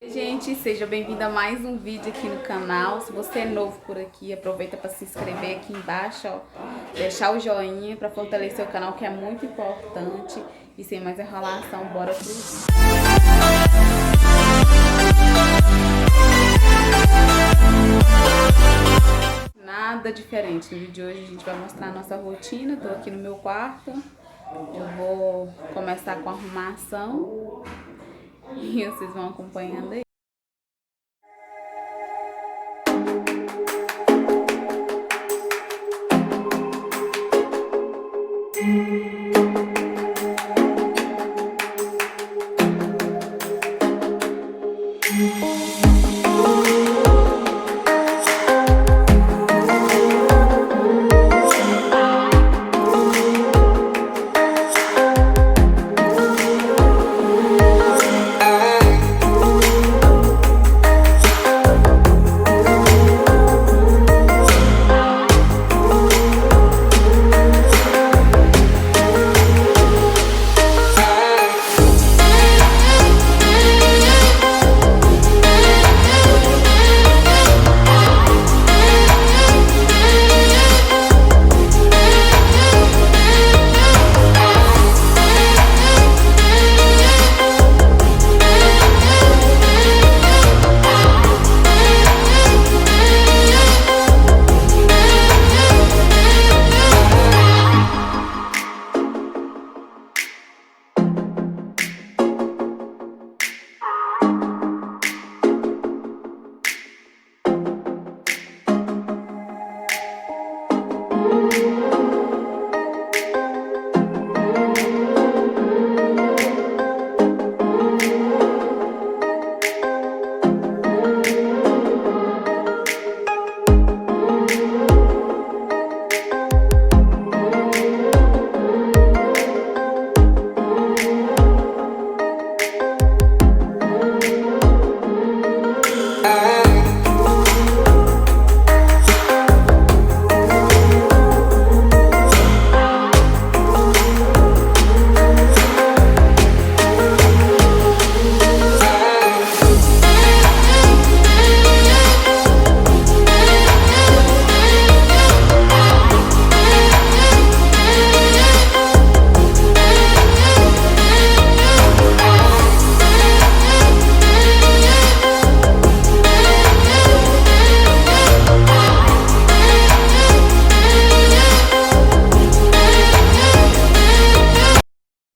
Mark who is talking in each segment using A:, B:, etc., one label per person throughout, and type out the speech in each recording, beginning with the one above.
A: Gente, seja bem-vindo a mais um vídeo aqui no canal. Se você é novo por aqui, aproveita para se inscrever aqui embaixo, ó, deixar o joinha para fortalecer o canal, que é muito importante. E sem mais enrolação, bora pro vídeo. Nada diferente. No vídeo de hoje a gente vai mostrar a nossa rotina. Tô aqui no meu quarto. Eu vou começar com a arrumação e vocês vão acompanhando aí.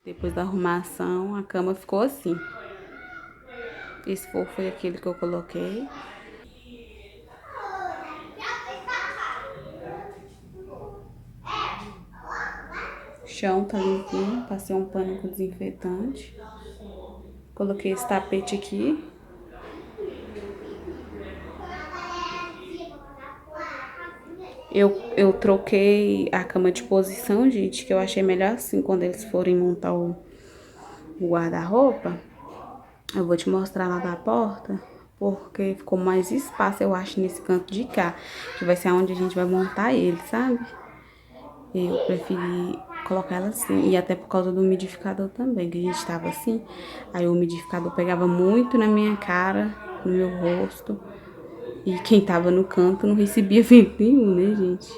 A: Depois da arrumação, a cama ficou assim. Esse forro foi aquele que eu coloquei. O chão tá limpinho, passei um pano com desinfetante. Coloquei esse tapete aqui. Eu troquei a cama de posição, gente, que eu achei melhor assim, quando eles forem montar o guarda-roupa. Eu vou te mostrar lá da porta, porque ficou mais espaço, eu acho, nesse canto de cá, que vai ser onde a gente vai montar ele, sabe? Eu preferi colocar ela assim, e até por causa do umidificador também, que a gente tava assim. Aí o umidificador pegava muito na minha cara, no meu rosto. E quem tava no canto não recebia vento nenhum, né, gente?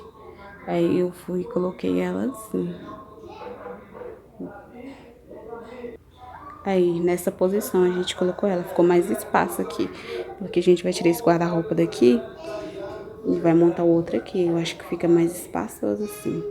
A: Aí eu fui e coloquei ela assim. Aí, nessa posição, a gente colocou ela. Ficou mais espaço aqui. Porque a gente vai tirar esse guarda-roupa daqui e vai montar o outro aqui. Eu acho que fica mais espaçoso assim.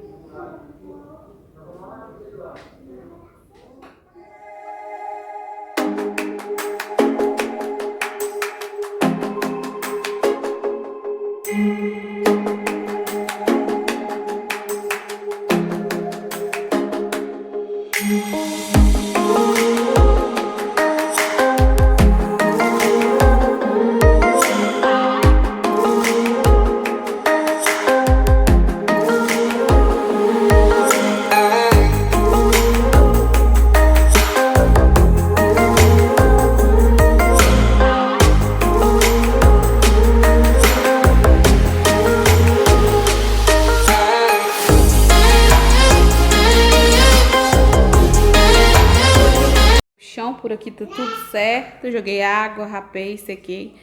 A: por aqui tá tudo certo. Joguei água, rapei, sequei.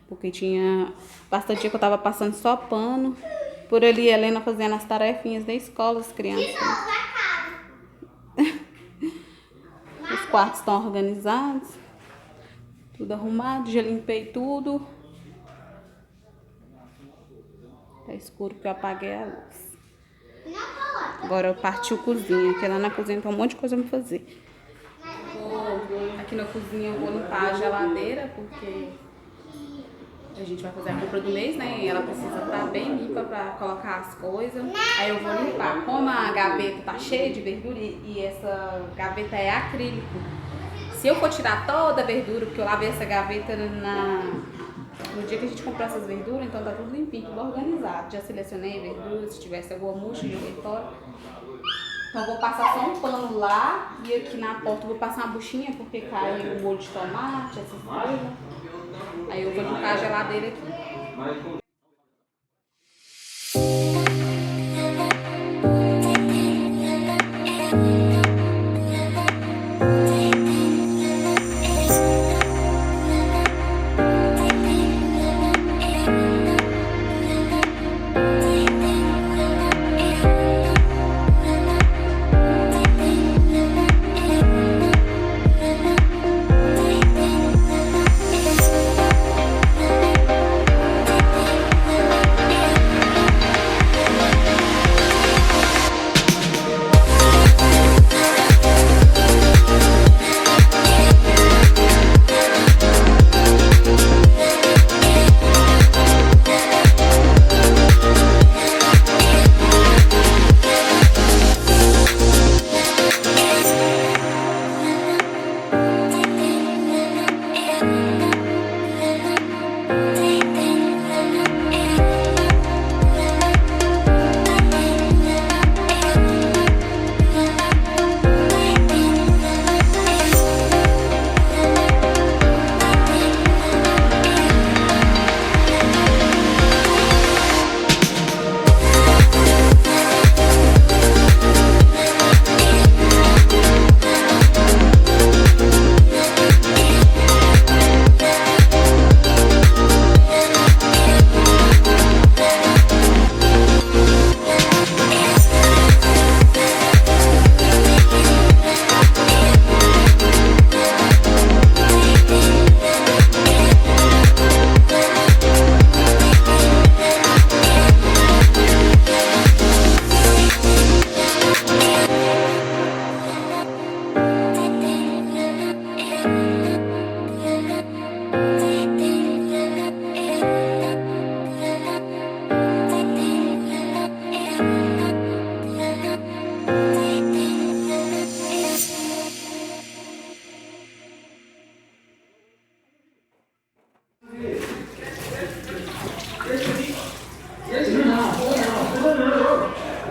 A: Porque tinha bastante dia que eu tava passando só pano. Por ali, a Helena fazendo as tarefinhas da escola, as crianças. Os quartos estão organizados. Tudo arrumado, já limpei tudo. Tá escuro porque eu apaguei a luz. Agora eu parti a cozinha, porque lá na cozinha tem um monte de coisa pra fazer. Aqui na cozinha eu vou limpar a geladeira, porque a gente vai fazer a compra do mês, né? E ela precisa estar bem limpa pra colocar as coisas. Aí eu vou limpar. Como a gaveta tá cheia de verdura e essa gaveta é acrílico, se eu for tirar toda a verdura, porque eu lavei essa gaveta no dia que a gente comprou essas verduras, então tá tudo limpinho, tudo organizado. Já selecionei a verdura, se tivesse alguma murcha, joguei fora. Então eu vou passar só um pano lá e aqui na porta eu vou passar uma buchinha porque cai o molho de tomate, essas coisas. Aí eu vou limpar a geladeira aqui.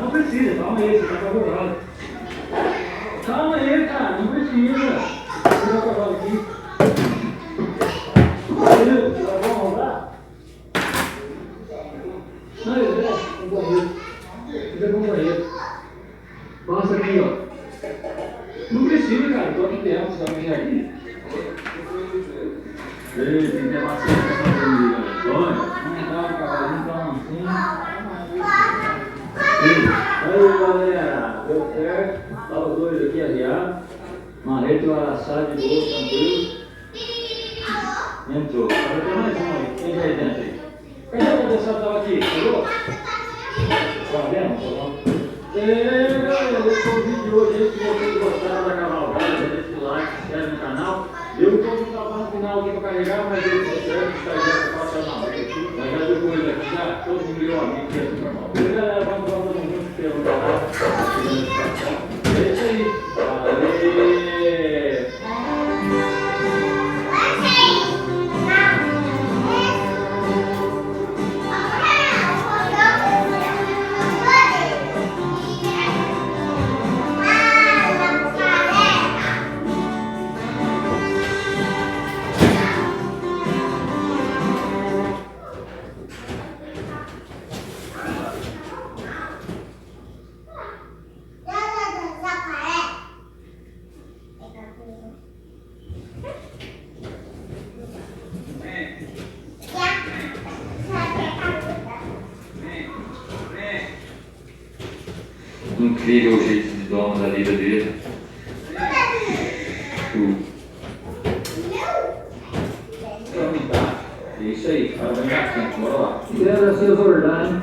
B: Não precisa, calma aí, você tá apavorado. Calma aí, cara, não precisa. Tira o cavalo aqui. Valeu, tá bom, vamos lá? Não, eu vou no banheiro. Fica no banheiro. Passa aqui, ó. Não precisa, cara, tô aqui dentro, você tá me aqui. Ei, tem que ter paciência com essa família, olha. Vamos dar um cavalinho pra mansinho. Aí galera, deu certo, tá os dois aqui aliados, Marreto e o Araçá de boa, tranquilo. Entrou, agora tem mais um aí, quem já é dentro aí? Cadê o pessoal que tava aqui? Chegou? Tá vendo? Galera, esse foi o vídeo de hoje, se vocês gostaram da cavalgada, deixa o like, se inscreve no canal. Eu estou com o trabalho no final aqui para carregar, mas ele está certo, está já passando na hora aqui. Mas já deu com ele aqui, já todo mundo virou amigo, que é tudo normal. Beleza, galera, vamos todo mundo pelo canal. É isso aí. Valeu! Incrível o jeito de dono da vida dele. É isso aí, cara, vai dar tempo, bora lá. Quero se exortar, hein?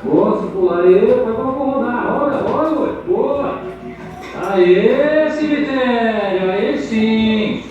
B: Posso pular aí, vai pra rodar, roda, boa! Aê, cemitério, aí sim!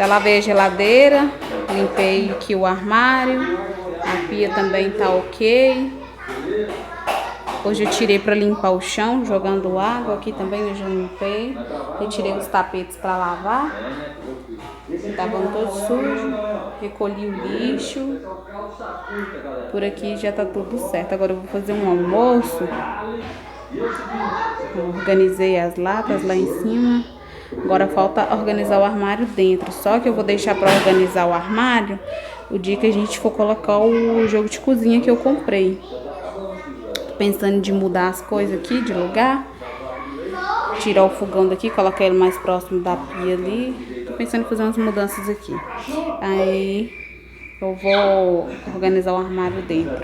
A: Já lavei a geladeira, limpei aqui o armário, a pia também tá ok. Hoje eu tirei para limpar o chão, jogando água aqui também, eu já limpei. Retirei os tapetes para lavar, estavam todos sujos, recolhi o lixo. Por aqui já tá tudo certo. Agora eu vou fazer um almoço. Organizei as latas lá em cima. Agora falta organizar o armário dentro. Só que eu vou deixar para organizar o armário o dia que a gente for colocar o jogo de cozinha que eu comprei. Tô pensando de mudar as coisas aqui de lugar. Tirar o fogão daqui, colocar ele mais próximo da pia ali. Tô pensando em fazer umas mudanças aqui. Aí eu vou organizar o armário dentro.